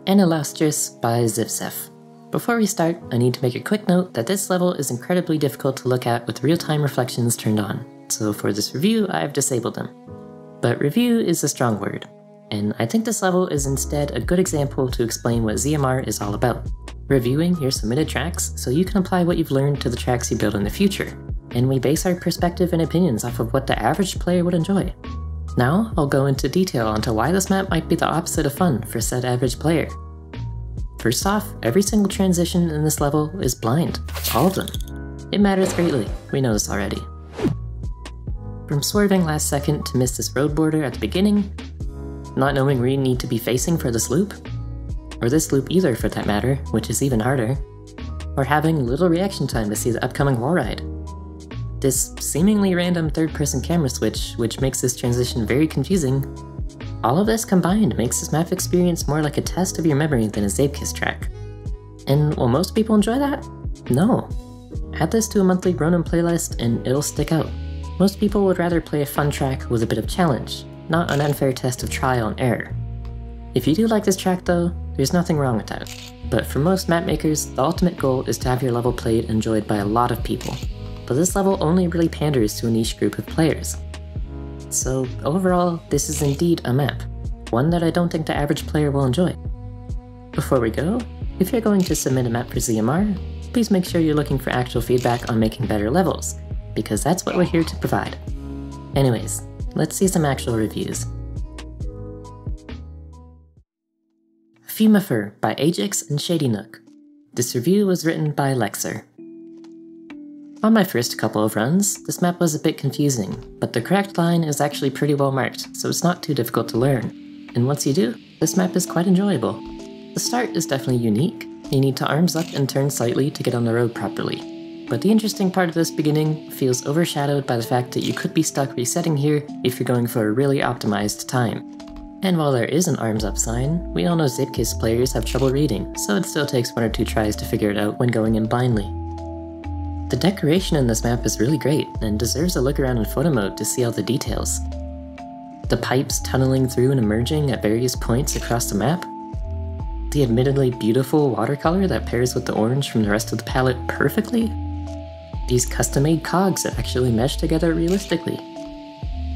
Analuostros by zivecef. Before we start, I need to make a quick note that this level is incredibly difficult to look at with real-time reflections turned on, so for this review I've disabled them. But review is a strong word, and I think this level is instead a good example to explain what ZMR is all about. Reviewing your submitted tracks so you can apply what you've learned to the tracks you build in the future, and we base our perspective and opinions off of what the average player would enjoy. Now I'll go into detail onto why this map might be the opposite of fun for said average player. First off, every single transition in this level is blind, all of them. It matters greatly, we know this already. From swerving last second to miss this road border at the beginning, not knowing where you need to be facing for this loop, or this loop either for that matter, which is even harder, or having little reaction time to see the upcoming wall ride. This seemingly random third-person camera switch, which makes this transition very confusing. All of this combined makes this map experience more like a test of your memory than a Zeepkist track. And will most people enjoy that? No. Add this to a monthly Ronin playlist and it'll stick out. Most people would rather play a fun track with a bit of challenge, not an unfair test of trial and error. If you do like this track though, there's nothing wrong with that. But for most map makers, the ultimate goal is to have your level played and enjoyed by a lot of people. But this level only really panders to a niche group of players. So overall, this is indeed a map, one that I don't think the average player will enjoy. Before we go, if you're going to submit a map for ZMR, please make sure you're looking for actual feedback on making better levels, because that's what we're here to provide. Anyways, let's see some actual reviews. Fumifer by agix and Shadynook. This review was written by Lexer. On my first couple of runs, this map was a bit confusing, but the correct line is actually pretty well marked, so it's not too difficult to learn. And once you do, this map is quite enjoyable. The start is definitely unique. You need to arms up and turn slightly to get on the road properly. But the interesting part of this beginning feels overshadowed by the fact that you could be stuck resetting here if you're going for a really optimized time. And while there is an arms up sign, we all know Zeepkist players have trouble reading, so it still takes 1 or 2 tries to figure it out when going in blindly. The decoration in this map is really great, and deserves a look around in photo mode to see all the details. The pipes tunneling through and emerging at various points across the map. The admittedly beautiful watercolor that pairs with the orange from the rest of the palette perfectly. These custom-made cogs that actually mesh together realistically.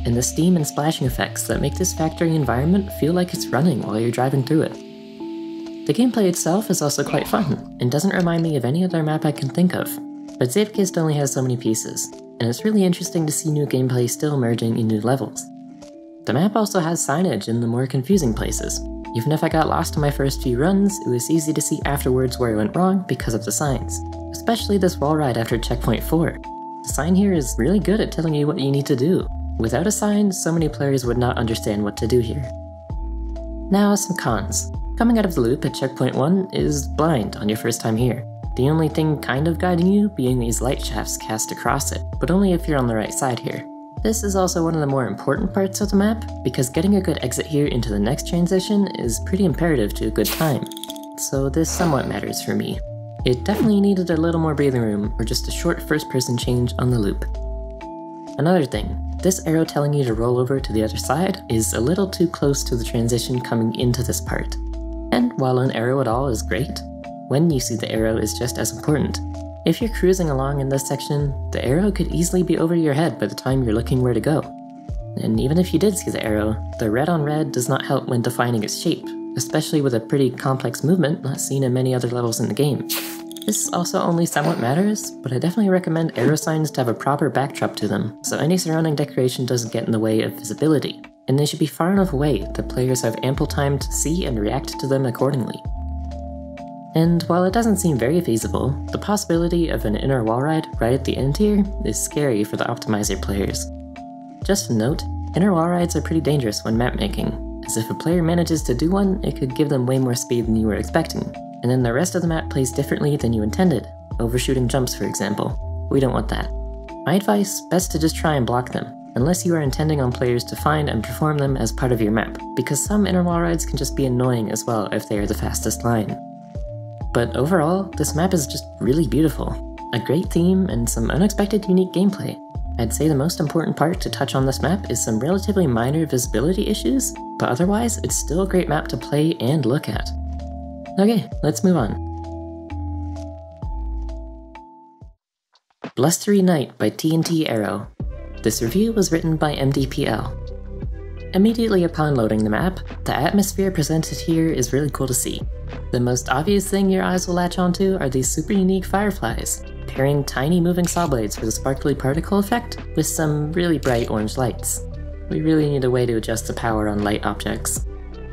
And the steam and splashing effects that make this factory environment feel like it's running while you're driving through it. The gameplay itself is also quite fun, and doesn't remind me of any other map I can think of. But Zeepkist only has so many pieces, and it's really interesting to see new gameplay still emerging in new levels. The map also has signage in the more confusing places. Even if I got lost in my first few runs, it was easy to see afterwards where I went wrong because of the signs. Especially this wall ride after checkpoint 4. The sign here is really good at telling you what you need to do. Without a sign, so many players would not understand what to do here. Now some cons. Coming out of the loop at checkpoint 1 is blind on your first time here. The only thing kind of guiding you being these light shafts cast across it, but only if you're on the right side here. This is also one of the more important parts of the map, because getting a good exit here into the next transition is pretty imperative to a good time. So this somewhat matters for me. It definitely needed a little more breathing room, or just a short first-person change on the loop. Another thing, this arrow telling you to roll over to the other side is a little too close to the transition coming into this part. And while an arrow at all is great, when you see the arrow is just as important. If you're cruising along in this section, the arrow could easily be over your head by the time you're looking where to go. And even if you did see the arrow, the red on red does not help when defining its shape, especially with a pretty complex movement not seen in many other levels in the game. This also only somewhat matters, but I definitely recommend arrow signs to have a proper backdrop to them, so any surrounding decoration doesn't get in the way of visibility, and they should be far enough away that players have ample time to see and react to them accordingly. And while it doesn't seem very feasible, the possibility of an inner wall ride right at the end here is scary for the optimizer players. Just a note, inner wall rides are pretty dangerous when map making, as if a player manages to do one, it could give them way more speed than you were expecting, and then the rest of the map plays differently than you intended, overshooting jumps for example. We don't want that. My advice, best to just try and block them, unless you are intending on players to find and perform them as part of your map, because some inner wall rides can just be annoying as well if they are the fastest line. But overall, this map is just really beautiful. A great theme and some unexpected unique gameplay. I'd say the most important part to touch on this map is some relatively minor visibility issues, but otherwise it's still a great map to play and look at. Okay, let's move on. Blustery Night by TNTArrow. This review was written by mdPL. Immediately upon loading the map, the atmosphere presented here is really cool to see. The most obvious thing your eyes will latch onto are these super unique fireflies, pairing tiny moving saw blades for the sparkly particle effect with some really bright orange lights. We really need a way to adjust the power on light objects.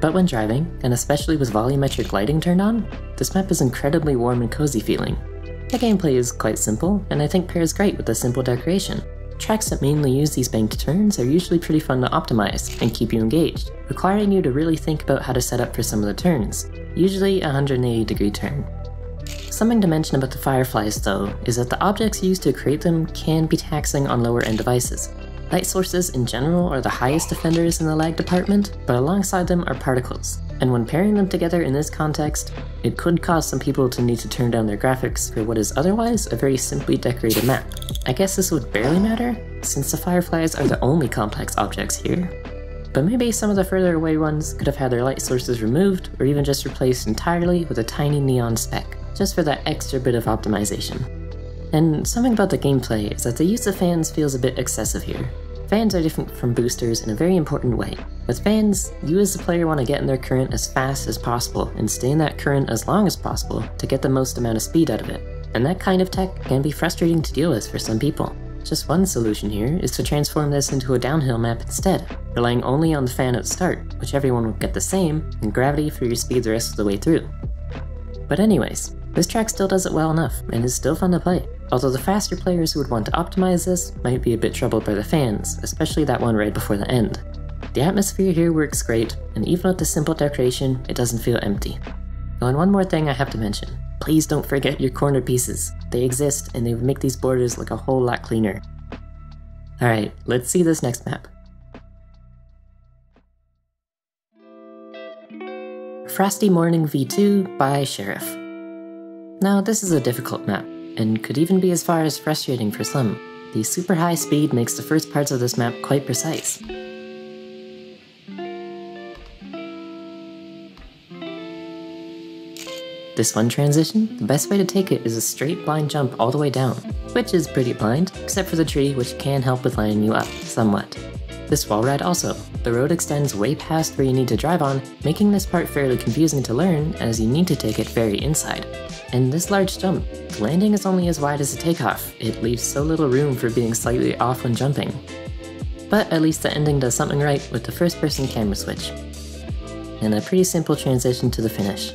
But when driving, and especially with volumetric lighting turned on, this map is incredibly warm and cozy feeling. The gameplay is quite simple, and I think pairs great with the simple decoration. Tracks that mainly use these banked turns are usually pretty fun to optimize and keep you engaged, requiring you to really think about how to set up for some of the turns, usually a 180-degree turn. Something to mention about the fireflies though, is that the objects used to create them can be taxing on lower end devices. Light sources in general are the highest offenders in the lag department, but alongside them are particles, and when pairing them together in this context, it could cause some people to need to turn down their graphics for what is otherwise a very simply decorated map. I guess this would barely matter, since the fireflies are the only complex objects here. But maybe some of the further away ones could have had their light sources removed, or even just replaced entirely with a tiny neon speck, just for that extra bit of optimization. And something about the gameplay is that the use of fans feels a bit excessive here. Fans are different from boosters in a very important way. With fans, you as the player want to get in their current as fast as possible and stay in that current as long as possible to get the most amount of speed out of it. And that kind of tech can be frustrating to deal with for some people. Just one solution here is to transform this into a downhill map instead, relying only on the fan at the start, which everyone will get the same, and gravity for your speed the rest of the way through. But anyways, this track still does it well enough, and is still fun to play, although the faster players who would want to optimize this might be a bit troubled by the fans, especially that one right before the end. The atmosphere here works great, and even with the simple decoration, it doesn't feel empty. Oh, and one more thing I have to mention. Please don't forget your corner pieces. They exist, and they would make these borders look a whole lot cleaner. Alright, let's see this next map. Frosty Morning V2 by Sheriff. Now, this is a difficult map, and could even be as far as frustrating for some. The super high speed makes the first parts of this map quite precise. This one transition, the best way to take it is a straight blind jump all the way down, which is pretty blind, except for the tree, which can help with lining you up, somewhat. This wall ride also. The road extends way past where you need to drive on, making this part fairly confusing to learn as you need to take it very inside. And this large jump, the landing is only as wide as the takeoff. It leaves so little room for being slightly off when jumping. But at least the ending does something right with the first person camera switch. And a pretty simple transition to the finish.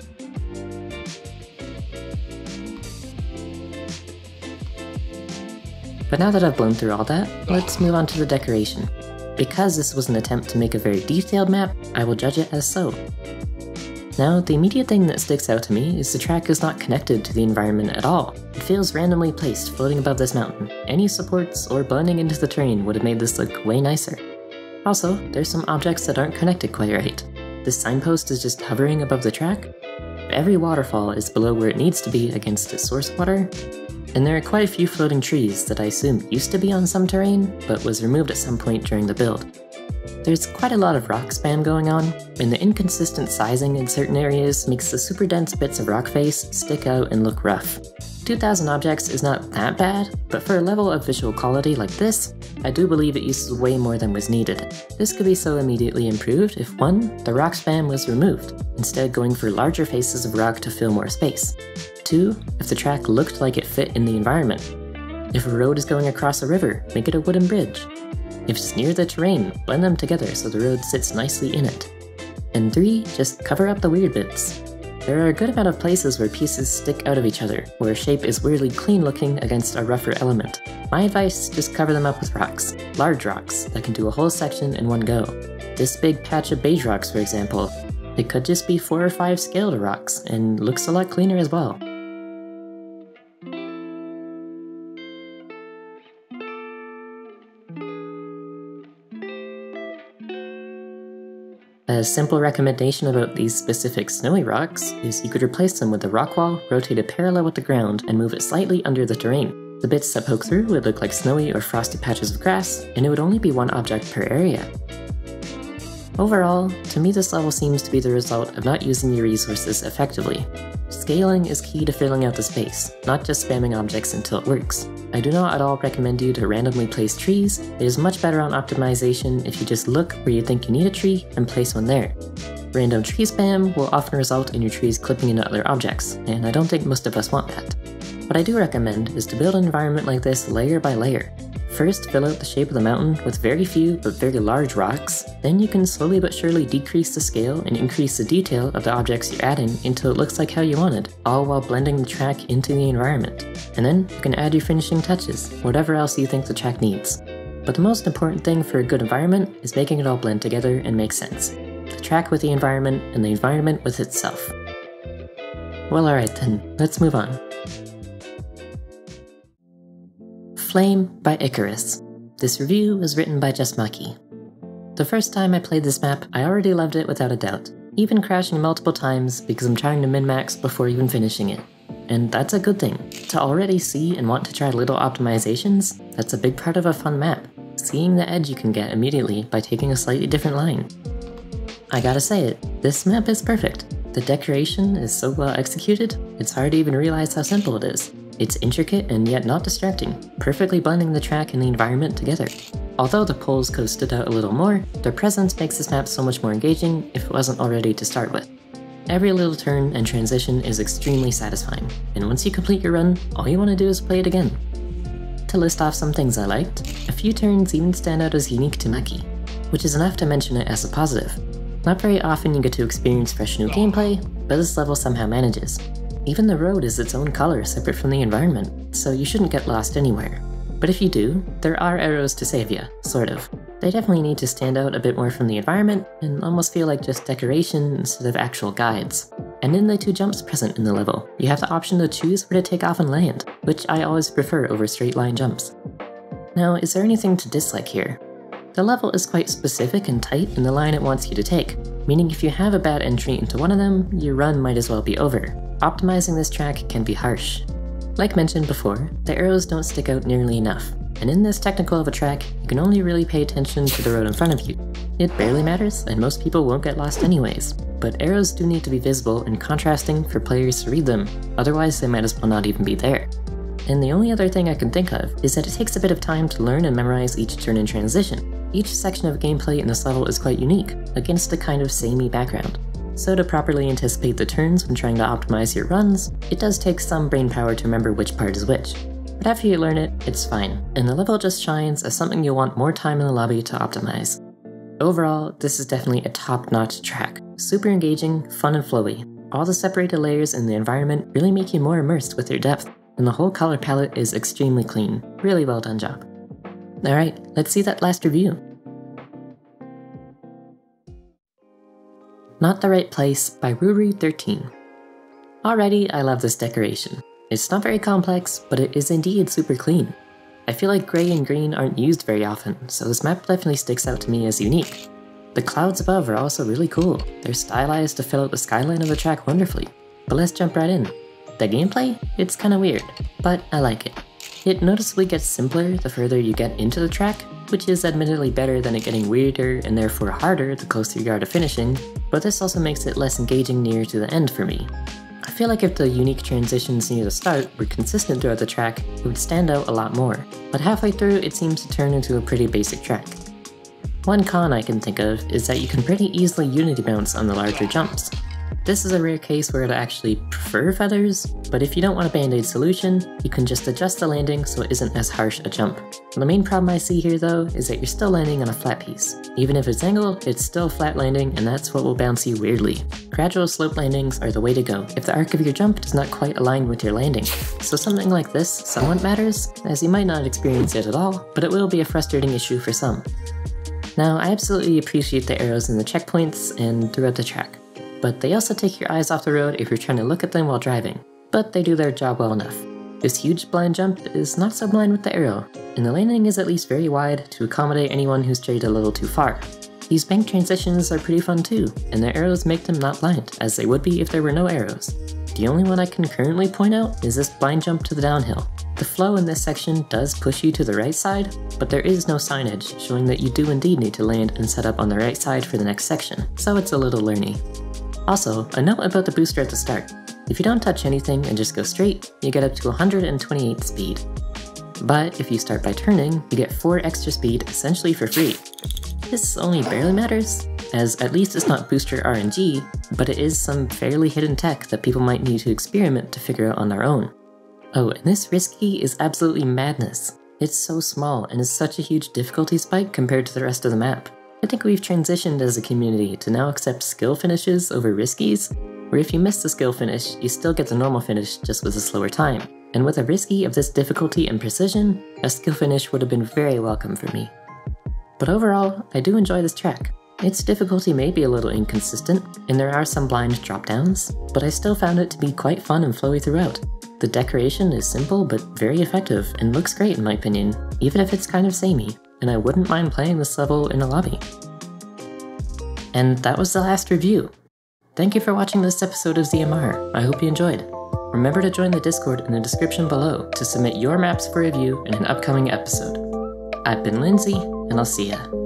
But now that I've blown through all that, let's move on to the decoration. Because this was an attempt to make a very detailed map, I will judge it as so. Now, the immediate thing that sticks out to me is the track is not connected to the environment at all. It feels randomly placed floating above this mountain. Any supports or blending into the terrain would have made this look way nicer. Also, there's some objects that aren't connected quite right. This signpost is just hovering above the track. Every waterfall is below where it needs to be against its source water. And there are quite a few floating trees that I assume used to be on some terrain, but was removed at some point during the build. There's quite a lot of rock spam going on, and the inconsistent sizing in certain areas makes the super dense bits of rock face stick out and look rough. 2000 objects is not that bad, but for a level of visual quality like this, I do believe it uses way more than was needed. This could be so immediately improved if 1. The rock spam was removed, instead going for larger faces of rock to fill more space. 2. If the track looked like it fit in the environment. If a road is going across a river, make it a wooden bridge. If it's near the terrain, blend them together so the road sits nicely in it. And 3. Just cover up the weird bits. There are a good amount of places where pieces stick out of each other, where a shape is weirdly clean looking against a rougher element. My advice, just cover them up with rocks. Large rocks that can do a whole section in one go. This big patch of beige rocks, for example, it could just be 4 or 5 scaled rocks, and looks a lot cleaner as well. A simple recommendation about these specific snowy rocks is you could replace them with a rock wall rotated parallel with the ground and move it slightly under the terrain. The bits that poke through would look like snowy or frosty patches of grass, and it would only be one object per area. Overall, to me this level seems to be the result of not using your resources effectively. Scaling is key to filling out the space, not just spamming objects until it works. I do not at all recommend you to randomly place trees. It is much better on optimization if you just look where you think you need a tree and place one there. Random tree spam will often result in your trees clipping into other objects, and I don't think most of us want that. What I do recommend is to build an environment like this layer by layer. First, fill out the shape of the mountain with very few but very large rocks, then you can slowly but surely decrease the scale and increase the detail of the objects you're adding until it looks like how you wanted, all while blending the track into the environment. And then you can add your finishing touches, whatever else you think the track needs. But the most important thing for a good environment is making it all blend together and make sense. The track with the environment and the environment with itself. Well, alright then, let's move on. Flame by icRS. This review was written by just Maki. The first time I played this map, I already loved it without a doubt, even crashing multiple times because I'm trying to min-max before even finishing it. And that's a good thing. To already see and want to try little optimizations, that's a big part of a fun map, seeing the edge you can get immediately by taking a slightly different line. I gotta say it, this map is perfect. The decoration is so well executed, it's hard to even realize how simple it is. It's intricate and yet not distracting, perfectly blending the track and the environment together. Although the poles could have stood out a little more, their presence makes this map so much more engaging if it wasn't already to start with. Every little turn and transition is extremely satisfying, and once you complete your run, all you want to do is play it again. To list off some things I liked, a few turns even stand out as unique to Maki, which is enough to mention it as a positive. Not very often you get to experience fresh new gameplay, but this level somehow manages. Even the road is its own color separate from the environment, so you shouldn't get lost anywhere. But if you do, there are arrows to save you, sort of. They definitely need to stand out a bit more from the environment and almost feel like just decoration instead of actual guides. And in the 2 jumps present in the level, you have the option to choose where to take off and land, which I always prefer over straight line jumps. Now, is there anything to dislike here? The level is quite specific and tight in the line it wants you to take, meaning if you have a bad entry into one of them, your run might as well be over. Optimizing this track can be harsh. Like mentioned before, the arrows don't stick out nearly enough, and in this technical of a track, you can only really pay attention to the road in front of you. It barely matters, and most people won't get lost anyways, but arrows do need to be visible and contrasting for players to read them, otherwise they might as well not even be there. And the only other thing I can think of is that it takes a bit of time to learn and memorize each turn and transition. Each section of gameplay in this level is quite unique, against a kind of samey background. So to properly anticipate the turns when trying to optimize your runs, it does take some brain power to remember which part is which. But after you learn it, it's fine, and the level just shines as something you'll want more time in the lobby to optimize. Overall, this is definitely a top-notch track. Super engaging, fun and flowy. All the separated layers in the environment really make you more immersed with their depth, and the whole color palette is extremely clean. Really well done job. Alright, let's see that last review. NotTheRightPlace by Ruri13. Already, I love this decoration. It's not very complex, but it is indeed super clean. I feel like gray and green aren't used very often, so this map definitely sticks out to me as unique. The clouds above are also really cool. They're stylized to fill out the skyline of the track wonderfully. But let's jump right in. The gameplay? It's kinda weird, but I like it. It noticeably gets simpler the further you get into the track, which is admittedly better than it getting weirder and therefore harder the closer you are to finishing, but this also makes it less engaging near to the end for me. I feel like if the unique transitions near the start were consistent throughout the track, it would stand out a lot more, but halfway through it seems to turn into a pretty basic track. One con I can think of is that you can pretty easily unity bounce on the larger jumps. This is a rare case where I'd actually prefer feathers, but if you don't want a band-aid solution, you can just adjust the landing so it isn't as harsh a jump. The main problem I see here though is that you're still landing on a flat piece. Even if it's angled, it's still flat landing and that's what will bounce you weirdly. Gradual slope landings are the way to go if the arc of your jump does not quite align with your landing. So something like this somewhat matters, as you might not experience it at all, but it will be a frustrating issue for some. Now, I absolutely appreciate the arrows in the checkpoints and throughout the track, but they also take your eyes off the road if you're trying to look at them while driving, but they do their job well enough. This huge blind jump is not so blind with the arrow, and the landing is at least very wide to accommodate anyone who's strayed a little too far. These bank transitions are pretty fun too, and the arrows make them not blind, as they would be if there were no arrows. The only one I can currently point out is this blind jump to the downhill. The flow in this section does push you to the right side, but there is no signage showing that you do indeed need to land and set up on the right side for the next section, so it's a little learny. Also, a note about the booster at the start. If you don't touch anything and just go straight, you get up to 128 speed. But if you start by turning, you get 4 extra speed essentially for free. This only barely matters, as at least it's not booster RNG, but it is some fairly hidden tech that people might need to experiment to figure out on their own. Oh, and this risky is absolutely madness. It's so small and is such a huge difficulty spike compared to the rest of the map. I think we've transitioned as a community to now accept skill finishes over riskies, where if you miss the skill finish, you still get the normal finish just with a slower time. And with a risky of this difficulty and precision, a skill finish would have been very welcome for me. But overall, I do enjoy this track. Its difficulty may be a little inconsistent, and there are some blind drop-downs, but I still found it to be quite fun and flowy throughout. The decoration is simple but very effective and looks great in my opinion, even if it's kind of samey, and I wouldn't mind playing this level in a lobby. And that was the last review. Thank you for watching this episode of ZMR, I hope you enjoyed. Remember to join the Discord in the description below to submit your maps for review in an upcoming episode. I've been Linzi, and I'll see ya.